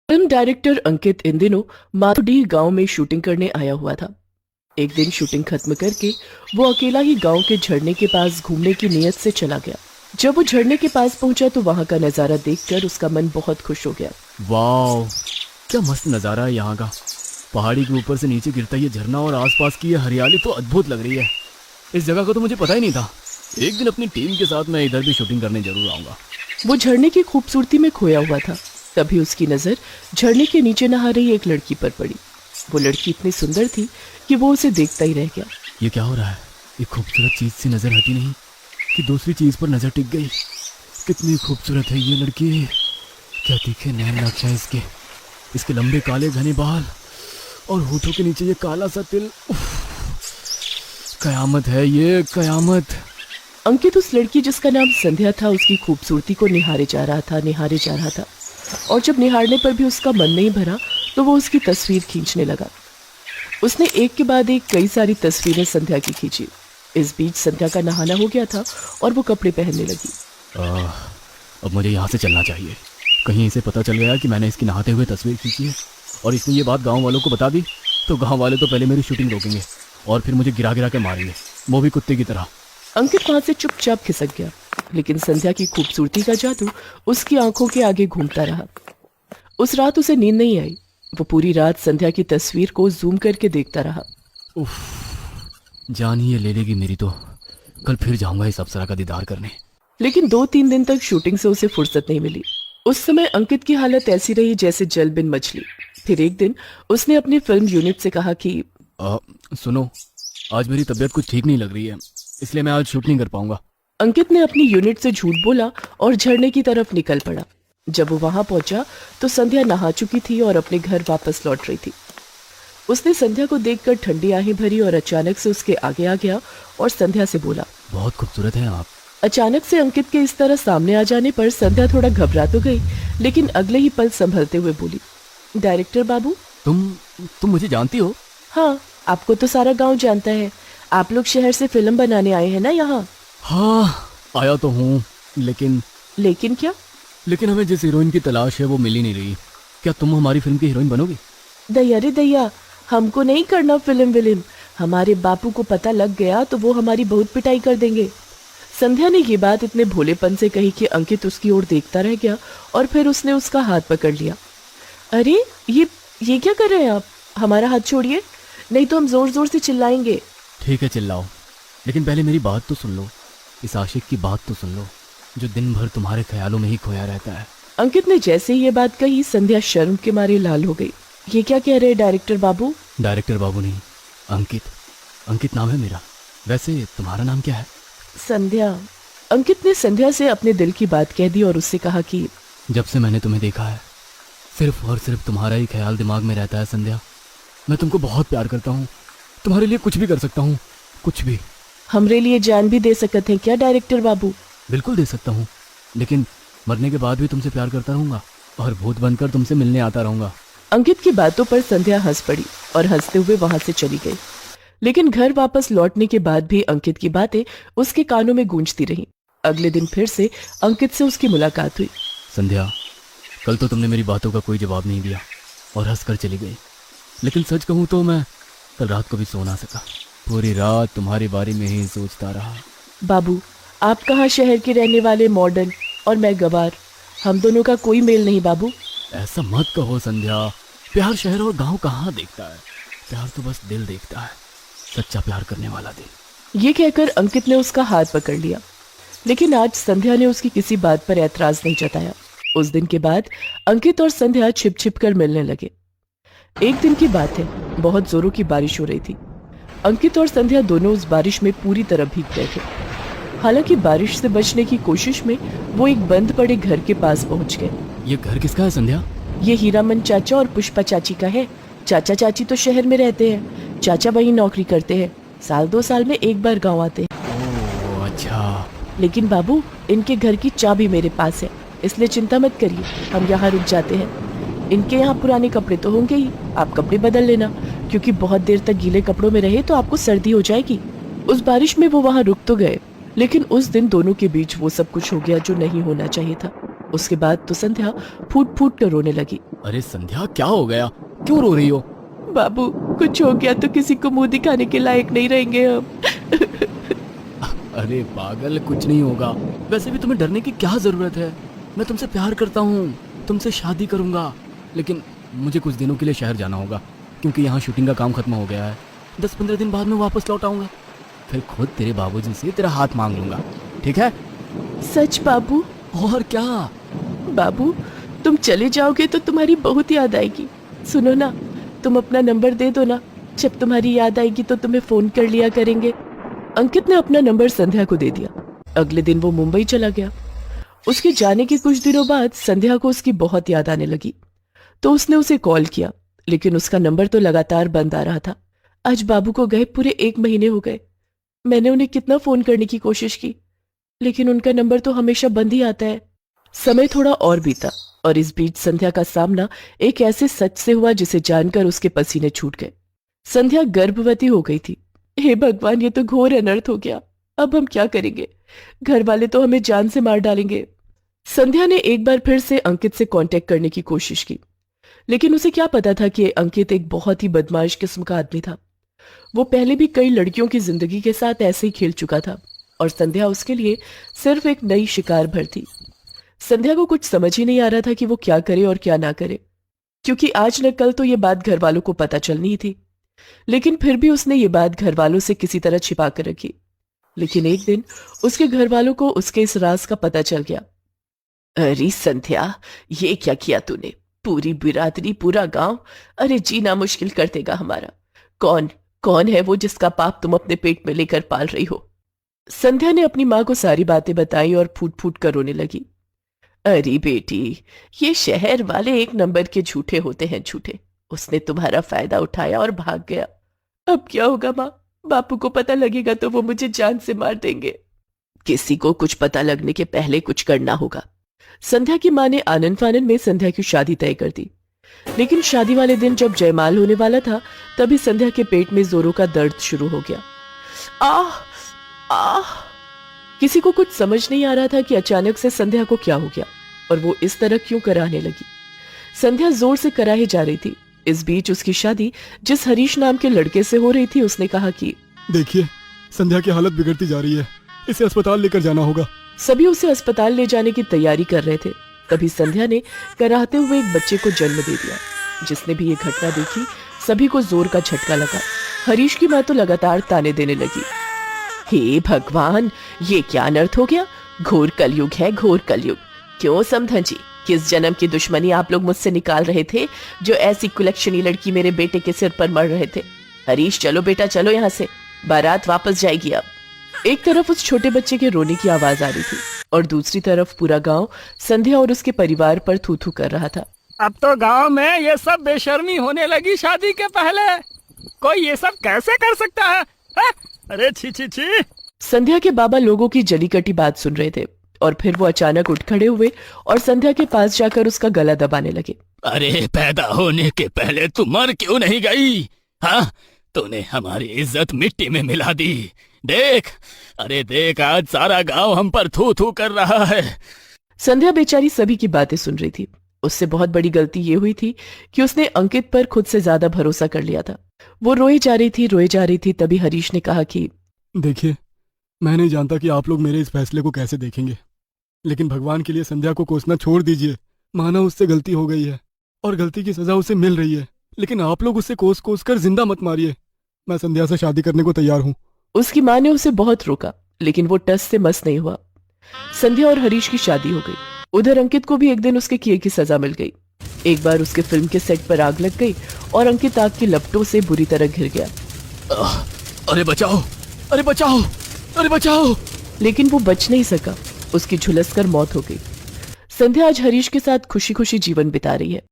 Film director अंकित इन दिनों माथुडीह गांव में शूटिंग करने आया हुआ था। एक दिन शूटिंग खत्म करके वो अकेला ही गांव के झरने के पास घूमने की नीयत से चला गया। जब वो झरने के पास पहुंचा तो वहां का नजारा देखकर उसका मन बहुत खुश हो गया। वाह, क्या मस्त नज़ारा है यहाँ का। पहाड़ी के ऊपर से नीचे गिरता ये झरना और आसपास की ये हरियाली तो अद्भुत लग रही है। इस जगह का तो मुझे पता ही नहीं था। एक दिन अपनी टीम के साथ मैं इधर भी शूटिंग करने जरूर आऊँगा। वो झरने की खूबसूरती में खोया हुआ था। तभी उसकी नजर झरने के नीचे नहा रही एक लड़की पर पड़ी। वो लड़की इतनी सुंदर थी कि वो उसे देखता ही रह गया। ये क्या हो रहा है? एक खूबसूरत चीज़ से नज़र हटी नहीं कि दूसरी चीज़ पर नज़र टिक गई। कितनी खूबसूरत है ये लड़की। क्या तीखे नैन नक्शा है इसके लंबे काले घने बाल और होठों के नीचे ये काला सा तिल। कयामत है ये, कयामत। अंकित उस लड़की जिसका नाम संध्या था उसकी खूबसूरती को निहारे जा रहा था और जब निहारने पर भी उसका मन नहीं भरा तो वो उसकी तस्वीर खींचने लगा। उसने एक के बाद एक कई सारी तस्वीरें संध्या की खींची। इस बीच संध्या का नहाना हो गया था और वो कपड़े पहनने लगी। अब मुझे यहाँ से चलना चाहिए। कहीं इसे पता चल गया कि मैंने इसकी नहाते हुए तस्वीर खींची है और इसने ये बात गांव वालों को बता दी तो गांव वाले तो पहले मेरी शूटिंग रोकेंगे और फिर मुझे गिरा गिरा के मारेंगे, वो भी कुत्ते की तरह। अंकित वहां से चुपचाप खिसक गया, लेकिन संध्या की खूबसूरती का जादू उसकी आंखों के आगे घूमता रहा। उस रात उसे नींद नहीं आई। वो पूरी रात संध्या की तस्वीर को जूम करके देखता रहा। उफ, जान ही ये ले लेगी मेरी तो। कल फिर जाऊंगा इस अप्सरा का दीदार करने। लेकिन 2-3 दिन तक शूटिंग से उसे फुर्सत नहीं मिली। उस समय अंकित की हालत ऐसी रही जैसे जल बिन मछली। फिर एक दिन उसने अपनी फिल्म यूनिट से कहा कि सुनो, आज मेरी तबीयत कुछ ठीक नहीं लग रही है, इसलिए मैं आज शूट नहीं कर पाऊंगा। अंकित ने अपनी यूनिट से झूठ बोला और झरने की तरफ निकल पड़ा। जब वो वहां पहुंचा तो संध्या नहा चुकी थी और अपने घर वापस लौट रही थी। उसने संध्या को देखकर ठंडी आहें भरी और अचानक से उसके आगे आ गया और संध्या से बोला, बहुत खूबसूरत हैं आप। अचानक से अंकित के इस तरह सामने आ जाने पर संध्या थोड़ा घबरा तो गई, लेकिन अगले ही पल संभलते हुए बोली, डायरेक्टर बाबू, तुम मुझे जानती हो? हाँ, आपको तो सारा गांव जानता है। आप लोग शहर से फिल्म बनाने आए हैं ना यहाँ? हाँ, आया तो हूँ, लेकिन क्या? लेकिन हमें जिस हीरोइन की तलाश है वो मिल ही नहीं रही। क्या तुम हमारी फिल्म की हीरोइन बनोगी? दैया रे दैया, हमको नहीं करना फिल्म विल्म। हमारे बापू को पता लग गया तो वो हमारी बहुत पिटाई कर देंगे। संध्या ने ये बात इतने भोलेपन से कही कि अंकित उसकी ओर देखता रह गया और फिर उसने उसका हाथ पकड़ लिया। अरे ये क्या कर रहे हैं आप? हमारा हाथ छोड़िए, नहीं तो हम जोर जोर से चिल्लाएंगे। ठीक है, चिल्लाओ, लेकिन पहले मेरी बात तो सुन लो। इस आशिक की बात तो सुन लो जो दिन भर तुम्हारे ख्यालों में ही खोया रहता है। अंकित ने जैसे ही ये बात कही संध्या शर्म के मारे लाल हो गई। ये क्या कह रहे डायरेक्टर बाबू? डायरेक्टर बाबू नहीं, अंकित नाम है मेरा। वैसे तुम्हारा नाम क्या है? संध्या। अंकित ने संध्या से अपने दिल की बात कह दी और उससे कहा कि जब से मैंने तुम्हें देखा है सिर्फ और सिर्फ तुम्हारा ही ख्याल दिमाग में रहता है संध्या। मैं तुमको बहुत प्यार करता हूँ, तुम्हारे लिए कुछ भी कर सकता हूँ, कुछ भी। हमरे लिए जान भी दे सकते हैं क्या डायरेक्टर बाबू? बिल्कुल दे सकता हूँ, लेकिन मरने के बाद भी तुमसे प्यार करता रहूंगा और भूत बनकर तुमसे मिलने आता रहूंगा। अंकित की बातों पर संध्या हंस पड़ी और हंसते हुए वहां से चली गई। लेकिन घर वापस लौटने के बाद भी अंकित की बातें उसके कानों में गूंजती रहीं। अगले दिन फिर से अंकित से उसकी मुलाकात हुई। संध्या, कल तो तुमने मेरी बातों का कोई जवाब नहीं दिया और हंसकर चली गई, लेकिन सच कहूँ तो मैं कल रात को भी सो ना सका। पूरी रात तुम्हारे बारे में ही सोचता रहा। बाबू, आप कहाँ शहर के रहने वाले मॉडर्न और मैं गवार, हम दोनों का कोई मेल नहीं बाबू। ऐसा मत कहो संध्या, प्यार शहर और गांव कहाँ देखता है, प्यार तो बस दिल देखता है, सच्चा प्यार करने वाला दिल। ये कहकर अंकित ने उसका हाथ पकड़ लिया, लेकिन आज संध्या ने उसकी किसी बात पर ऐतराज नहीं जताया। उस दिन के बाद अंकित और संध्या छिप छिप कर मिलने लगे। एक दिन की बात है, बहुत जोरों की बारिश हो रही थी। अंकित और संध्या दोनों उस बारिश में पूरी तरह भीग गए थे। हालांकि बारिश से बचने की कोशिश में वो एक बंद पड़े घर के पास पहुंच गए। ये घर किसका है संध्या? ये हीरामन चाचा और पुष्पा चाची का है। चाचा चाची तो शहर में रहते हैं, चाचा वहीं नौकरी करते हैं। 1-2 साल में एक बार गाँव आते हैं। ओह अच्छा। लेकिन बाबू, इनके घर की चाबी मेरे पास है, इसलिए चिंता मत करिए, हम यहाँ रुक जाते हैं। इनके यहाँ पुराने कपड़े तो होंगे ही, आप कपड़े बदल लेना, क्योंकि बहुत देर तक गीले कपड़ों में रहे तो आपको सर्दी हो जाएगी। उस बारिश में वो वहाँ रुक तो गए, लेकिन उस दिन दोनों के बीच वो सब कुछ हो गया जो नहीं होना चाहिए था। उसके बाद तो संध्या फूट फूट कर रोने लगी। अरे संध्या, क्या हो गया? क्यों रो रही हो? बाबू, कुछ हो गया तो किसी को मुंह दिखाने के लायक नहीं रहेंगे हम। अरे पागल, कुछ नहीं होगा। वैसे भी तुम्हें डरने की क्या जरूरत है? मैं तुमसे प्यार करता हूँ, तुमसे शादी करूंगा। लेकिन मुझे कुछ दिनों के लिए शहर जाना होगा, क्योंकि यहाँ शूटिंग का काम खत्म हो गया है। 10-15 दिन बाद मैं वापस लौट आऊंगा। फिर खुद तेरे बाबूजी से तेरा हाथ मांग लूंगा, ठीक है? सच बाबू? और क्या बाबू, तुम चले जाओगे तो तुम्हारी बहुत याद आएगी। सुनो ना, तुम अपना नंबर दे दो ना, जब तुम्हारी याद आएगी तो तुम्हें फोन कर लिया करेंगे। अंकित ने अपना नंबर संध्या को दे दिया। अगले दिन वो मुंबई चला गया। उसके जाने के कुछ दिनों बाद संध्या को उसकी बहुत याद आने लगी, तो उसने उसे कॉल किया, लेकिन उसका नंबर तो लगातार बंद आ रहा था। आज बाबू को गए पूरे 1 महीने हो गए। मैंने उन्हें कितना फोन करने की कोशिश की, लेकिन उनका नंबर तो हमेशा बंद ही आता है। समय थोड़ा और बीता और इस बीच संध्या का सामना एक ऐसे सच से हुआ जिसे जानकर उसके पसीने छूट गए। संध्या गर्भवती हो गई थी। हे भगवान, ये तो घोर अनर्थ हो गया। अब हम क्या करेंगे? घर वाले तो हमें जान से मार डालेंगे। संध्या ने एक बार फिर से अंकित से कांटेक्ट करने की कोशिश की, लेकिन उसे क्या पता था कि अंकित एक बहुत ही बदमाश किस्म का आदमी था। वो पहले भी कई लड़कियों की जिंदगी के साथ ऐसे ही खेल चुका था और संध्या उसके लिए सिर्फ एक नई शिकार भर थी। संध्या को कुछ समझ ही नहीं आ रहा था कि वो क्या करे और क्या ना करे, क्योंकि आज न कल तो ये बात घर वालों को पता चलनी ही थी। लेकिन फिर भी उसने ये बात घर वालों से किसी तरह छिपा कर रखी। लेकिन एक दिन उसके घर वालों को उसके इस राज का पता चल गया। अरे संध्या, ये क्या किया तूने? पूरी बिरादरी, पूरा गांव, अरे जीना मुश्किल कर देगा हमारा। कौन कौन है वो जिसका पाप तुम अपने पेट में लेकर पाल रही हो? संध्या ने अपनी माँ को सारी बातें बताई और फूट फूट कर रोने लगी। अरे बेटी, ये शहर वाले एक नंबर के झूठे होते हैं, झूठे। उसने तुम्हारा फायदा उठाया और भाग गया। अब क्या होगा माँ? बापू को पता लगेगा तो वो मुझे जान से मार देंगे। किसी को कुछ पता लगने के पहले कुछ करना होगा। संध्या की माँ ने आनन फानन में संध्या की शादी तय कर दी। लेकिन शादी वाले दिन जब जयमाल होने वाला था, तभी संध्या के पेट में जोरों का दर्द शुरू हो गया। आह आह। किसी को कुछ समझ नहीं आ रहा था कि अचानक से संध्या को क्या हो गया और वो इस तरह क्यों कराने लगी। संध्या जोर से कराही जा रही थी। इस बीच उसकी शादी जिस हरीश नाम के लड़के से हो रही थी, उसने कहा कि देखिए, संध्या की हालत बिगड़ती जा रही है, इसे अस्पताल लेकर जाना होगा। सभी उसे अस्पताल ले जाने की तैयारी कर रहे थे। तभी संध्या ने कराहते हुए एक बच्चे को जन्म दे दिया। जिसने भी ये घटना देखी, सभी को जोर का झटका लगा। हरीश की माँ तो लगातार ताने देने लगी। हे भगवान, ये क्या अनर्थ हो गया? घोर कलयुग है, घोर कलयुग। क्यों समधन जी, किस जन्म की दुश्मनी आप लोग मुझसे निकाल रहे थे, जो ऐसी कुलक्षणी लड़की मेरे बेटे के सिर पर मर रहे थे? हरीश, चलो बेटा, चलो यहाँ से, बारात वापस जाएगी अब। एक तरफ उस छोटे बच्चे के रोने की आवाज आ रही थी और दूसरी तरफ पूरा गांव संध्या और उसके परिवार पर थू थू कर रहा था। अब तो गांव में ये सब बेशर्मी होने लगी शादी के पहले। कोई ये सब कैसे कर सकता है? अरे छी छी छी। संध्या के बाबा लोगों की जली कटी बात सुन रहे थे और फिर वो अचानक उठ खड़े हुए और संध्या के पास जाकर उसका गला दबाने लगे। अरे पैदा होने के पहले तू मर क्यों नहीं गई? हाँ, तूने हमारी इज्जत मिट्टी में मिला दी। देख, अरे देख, आज सारा गांव हम पर थू थू कर रहा है। संध्या बेचारी सभी की बातें सुन रही थी। उससे बहुत बड़ी गलती ये हुई थी कि उसने अंकित पर खुद से ज्यादा भरोसा कर लिया था। वो रोई जा रही थी। तभी हरीश ने कहा कि देखिए, मैं नहीं जानता कि आप लोग मेरे इस फैसले को कैसे देखेंगे, लेकिन भगवान के लिए संध्या को कोसना छोड़ दीजिए। माना उससे गलती हो गई है और गलती की सजा उसे मिल रही है, लेकिन आप लोग उसे कोस कोस कर जिंदा मत मारिए। मैं संध्या से शादी करने को तैयार हूँ। उसकी माँ ने उसे बहुत रोका, लेकिन वो टस से मस नहीं हुआ। संध्या और हरीश की शादी हो गई। उधर अंकित को भी एक दिन उसके किए की सजा मिल गई। एक बार उसके फिल्म के सेट पर आग लग गई और अंकित आग की लपटों से बुरी तरह घिर गया। अरे बचाओ, अरे बचाओ, अरे बचाओ। लेकिन वो बच नहीं सका। उसकी झुलस कर मौत हो गई। संध्या आज हरीश के साथ खुशी खुशी जीवन बिता रही है।